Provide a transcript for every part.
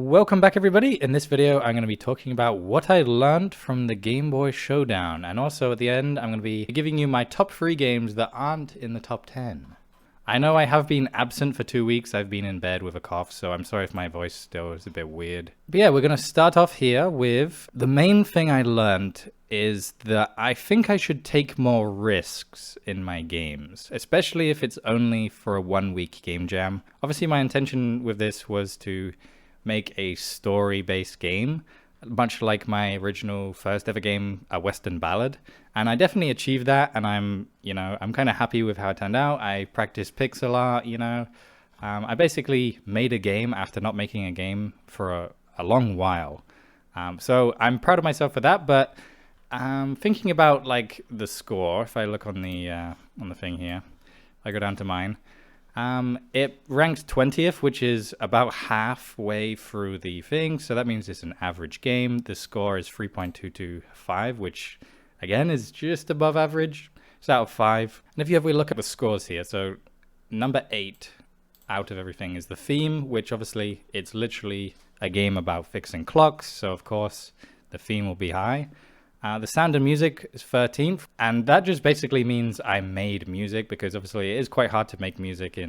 Welcome back everybody. In this video I'm going to be talking about what I learned from the Game Boy Showdown, and also at the end I'm going to be giving you my top 3 games that aren't in the top 10. I know I have been absent for 2 weeks. I've been in bed with a cough, so I'm sorry if my voice still is a bit weird. But yeah, we're going to start off here with the main thing I learned is that I think I should take more risks in my games, especially if it's only for a 1-week game jam. Obviously my intention with this was to make a story-based game, much like my original first ever game, A Western Ballad. And I definitely achieved that, and I'm kind of happy with how it turned out. I practiced pixel art, I basically made a game after not making a game for a long while. So I'm proud of myself for that, but thinking about like the score, if I look on the thing here, I go down to mine. It ranked 20th, which is about halfway through the thing, so that means it's an average game. The score is 3.225, which again is just above average. It's out of 5. And if you have a look at the scores here, so number 8 out of everything is the theme, which obviously it's literally a game about fixing clocks, so of course the theme will be high. The sound and music is 13th, and that just basically means I made music, because obviously it is quite hard to make music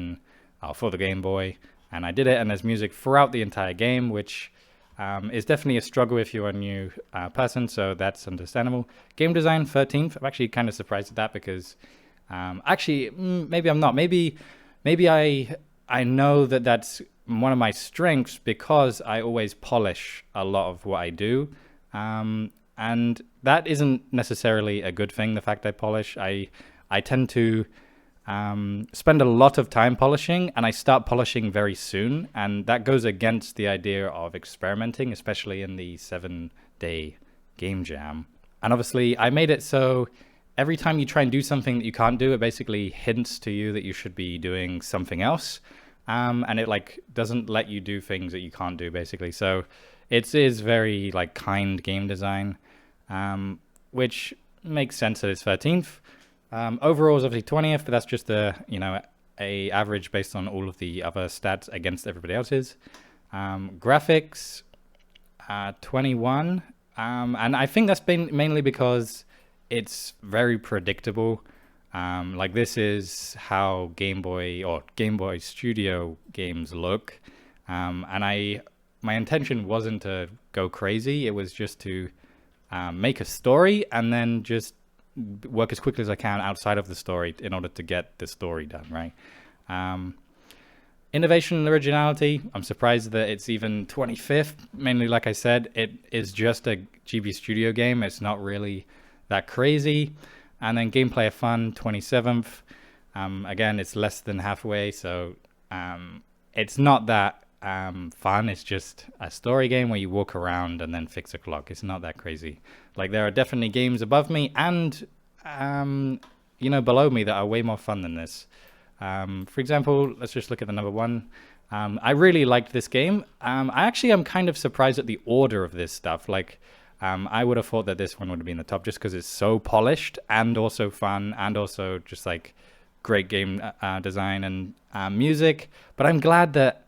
for the Game Boy, and I did it, and there's music throughout the entire game, which is definitely a struggle if you're a new person, so that's understandable. Game design 13th. I'm actually kind of surprised at that, because maybe I'm not. Maybe I know that that's one of my strengths, because I always polish a lot of what I do. And that isn't necessarily a good thing, the fact I polish. I tend to spend a lot of time polishing, and I start polishing very soon, and that goes against the idea of experimenting, especially in the 7-day game jam. And obviously I made it so every time you try and do something that you can't do, it basically hints to you that you should be doing something else, and it like doesn't let you do things that you can't do, basically. So it is very like kind game design, which makes sense that it's 13th. Overall is obviously 20th, but that's just a average based on all of the other stats against everybody else's. Graphics, 21, and I think that's been mainly because it's very predictable. Like this is how Game Boy or Game Boy Studio games look, and my intention wasn't to go crazy. It was just to make a story and then just work as quickly as I can outside of the story in order to get the story done, right? Innovation and originality, I'm surprised that it's even 25th. Mainly, like I said, it is just a GB Studio game. It's not really that crazy. And then gameplay of fun, 27th. Again, it's less than halfway, so it's not that fun. It's just a story game where you walk around and then fix a clock. It's not that crazy. Like there are definitely games above me and below me that are way more fun than this. For example, let's just look at the number 1. I really liked this game. I actually am kind of surprised at the order of this stuff. Like I would have thought that this one would have been the top, just because it's so polished and also fun and also just like great game design and music. But I'm glad that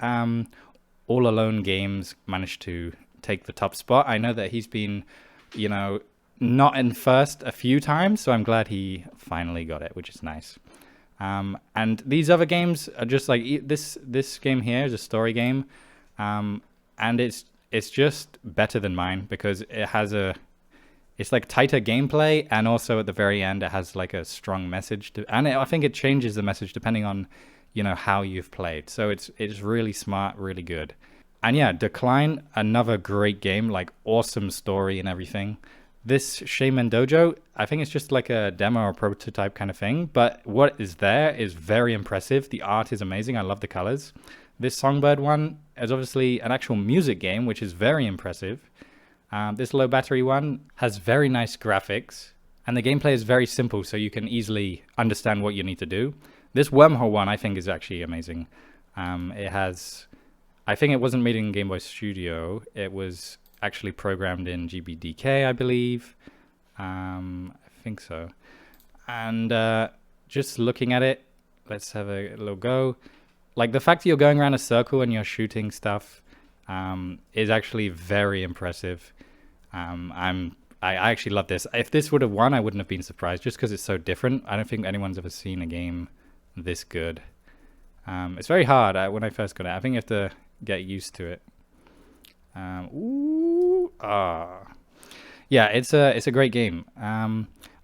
All Alone Games managed to take the top spot. I know that he's been, not in first a few times, so I'm glad he finally got it, which is nice. And these other games are just like this game here is a story game, and it's just better than mine, because it has it's like tighter gameplay, and also at the very end it has like a strong message I think it changes the message depending on how you've played. So it's really smart, really good. And yeah, Decline, another great game, like awesome story and everything. This Shaman Dojo, I think it's just like a demo or prototype kind of thing, but what is there is very impressive. The art is amazing. I love the colors. This Songbird one is obviously an actual music game, which is very impressive. This Low Battery one has very nice graphics, and the gameplay is very simple, so you can easily understand what you need to do. This Wormhole one I think is actually amazing. I think it wasn't made in Game Boy Studio. It was actually programmed in GBDK, I believe. I think so. And just looking at it, let's have a little go. Like the fact that you're going around a circle and you're shooting stuff is actually very impressive. I actually love this. If this would have won, I wouldn't have been surprised, just because it's so different. I don't think anyone's ever seen a game this good. It's very hard when I first got it. I think you have to get used to it. Yeah, it's a great game.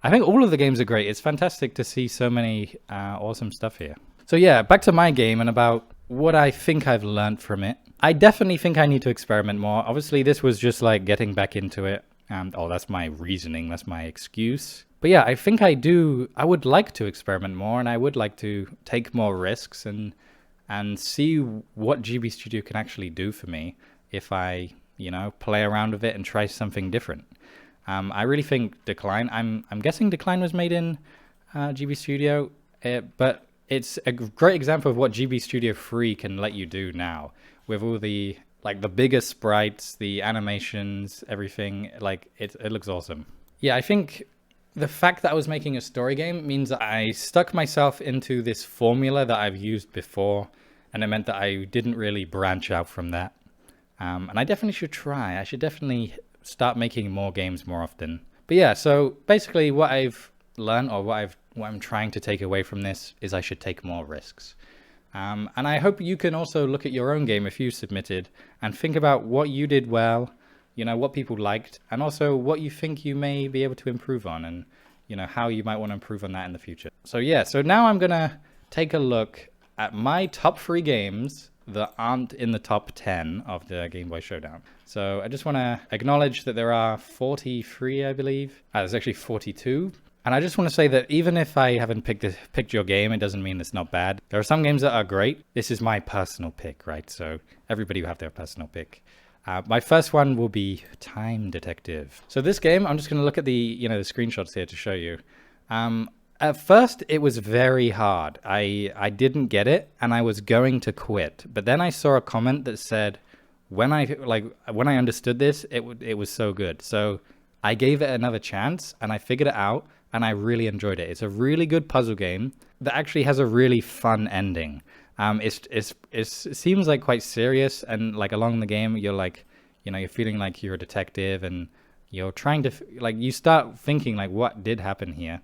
I think all of the games are great. It's fantastic to see so many awesome stuff here. So yeah, back to my game and about what I think I've learned from it. I definitely think I need to experiment more. Obviously, this was just like getting back into it. That's my reasoning. That's my excuse. But yeah, I think I would like to experiment more, and I would like to take more risks and see what GB Studio can actually do for me if I, play around with it and try something different. I really think Decline, I'm guessing Decline was made in GB Studio, but it's a great example of what GB Studio 3 can let you do now with all the bigger sprites, the animations, everything. It looks awesome. Yeah, I think the fact that I was making a story game means that I stuck myself into this formula that I've used before, and it meant that I didn't really branch out from that. And I definitely should try. I should definitely start making more games more often. But yeah, so basically what I've learned, or what I'm trying to take away from this, is I should take more risks. And I hope you can also look at your own game if you submitted and think about what you did well, what people liked, and also what you think you may be able to improve on, and how you might want to improve on that in the future. So yeah, so now I'm gonna take a look at my top 3 games that aren't in the top 10 of the Game Boy Showdown. So I just want to acknowledge that there are 43, I believe. There's actually 42. And I just want to say that even if I haven't picked your game, it doesn't mean it's not bad. There are some games that are great. This is my personal pick, right? So everybody will have their personal pick. My first one will be Time Detective. So this game, I'm just going to look at the screenshots here to show you. At first, it was very hard. I didn't get it, and I was going to quit. But then I saw a comment that said, when I understood this, it was so good. So I gave it another chance, and I figured it out, and I really enjoyed it. It's a really good puzzle game that actually has a really fun ending. It seems like quite serious, and along the game, you're you're feeling like you're a detective, and you're trying to you start thinking what did happen here.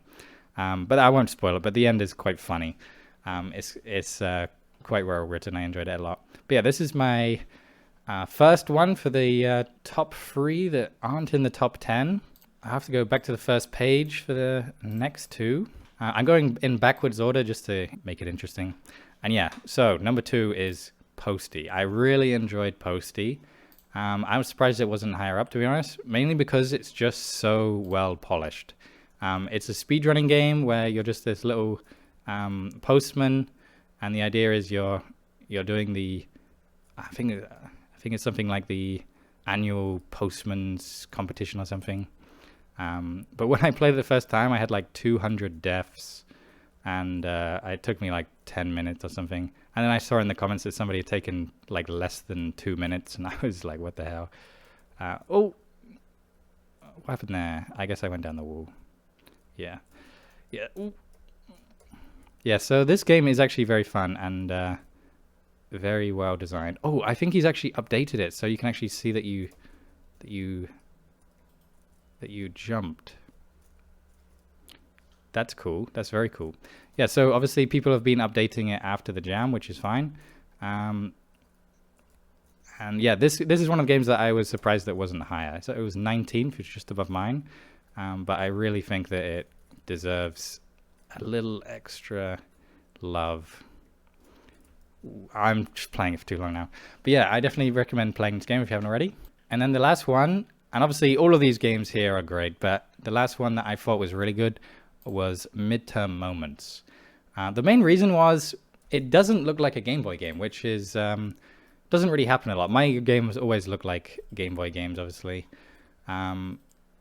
But I won't spoil it, but the end is quite funny. It's quite well written. I enjoyed it a lot. But yeah, this is my first one for the top 3 that aren't in the top 10. I have to go back to the first page for the next 2. I'm going in backwards order just to make it interesting. And yeah, so number 2 is Posty. I really enjoyed Posty. I was surprised it wasn't higher up, to be honest, mainly because it's just so well polished. It's a speedrunning game where you're just this little postman, and the idea is you're doing the I think it's something like the annual postman's competition or something. But when I played it the first time, I had 200 deaths, and it took me 10 minutes or something. And then I saw in the comments that somebody had taken less than 2 minutes, and I was like, what the hell? What happened there? I guess I went down the wall. Yeah. Ooh. Yeah, so this game is actually very fun and very well designed. Oh, I think he's actually updated it, so you can actually see that you jumped. That's cool. That's very cool. Yeah, so obviously people have been updating it after the jam, which is fine. And yeah, this is one of the games that I was surprised that wasn't higher. So it was 19th, which is just above mine. But I really think that it deserves a little extra love. I'm just playing it for too long now. But yeah, I definitely recommend playing this game if you haven't already. And then the last one, and obviously all of these games here are great, but the last one that I thought was really good was Midterm Moments. The main reason was it doesn't look like a Game Boy game, which is doesn't really happen a lot. My games always look like Game Boy games, obviously.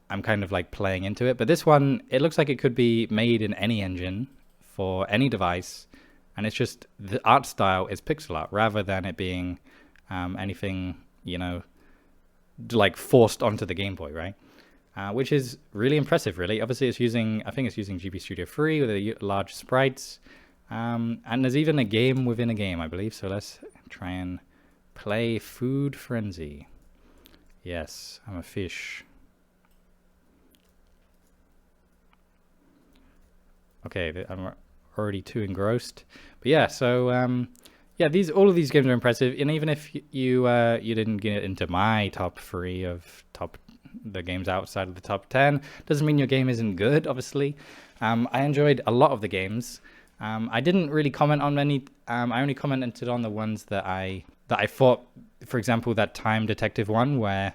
I'm kind of playing into it, but this one, it looks like it could be made in any engine for any device, and it's just the art style is pixel art rather than it being anything forced onto the Game Boy, right? Which is really impressive, really. Obviously, I think it's using GB Studio 3 with a large sprites, and there's even a game within a game, I believe. So let's try and Play Food Frenzy. Yes, I'm a fish. Okay, I'm already too engrossed. But yeah, so yeah, all of these games are impressive, and even if you didn't get into my top 3 of the games outside of the top 10, doesn't mean your game isn't good. Obviously, I enjoyed a lot of the games. I didn't really comment on many. I only commented on the ones that I thought, for example, that Time Detective one, where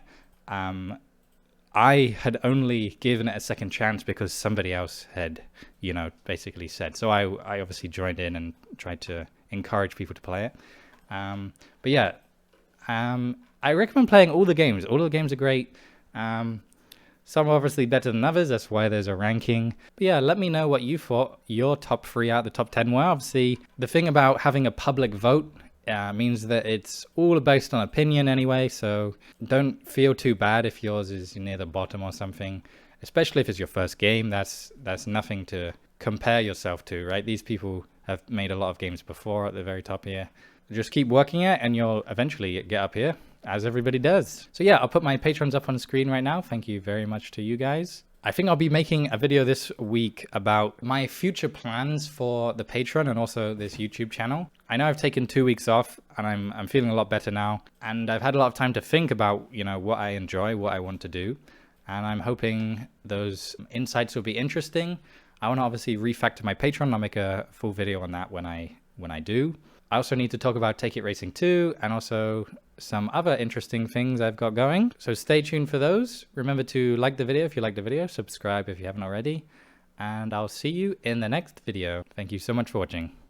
I had only given it a second chance because somebody else had, basically said. So I obviously joined in and tried to encourage people to play it. But yeah, I recommend playing all the games. All of the games are great. Some are obviously better than others. That's why there's a ranking. But yeah, let me know what you thought your top 3 out of the top 10 were. Obviously, the thing about having a public vote means that it's all based on opinion anyway, so don't feel too bad if yours is near the bottom or something, especially if it's your first game. That's nothing to compare yourself to, right? These people have made a lot of games before at the very top here. Just keep working it and you'll eventually get up here, as everybody does. So yeah, I'll put my patrons up on the screen right now. Thank you very much to you guys. I think I'll be making a video this week about my future plans for the Patreon and also this YouTube channel. I know I've taken 2 weeks off and I'm feeling a lot better now. And I've had a lot of time to think about, what I enjoy, what I want to do. And I'm hoping those insights will be interesting. I want to obviously refactor my Patreon. I'll make a full video on that when I do. I also need to talk about Take It Racing 2 and also some other interesting things I've got going. So stay tuned for those. Remember to like the video if you like the video, subscribe if you haven't already, and I'll see you in the next video. Thank you so much for watching.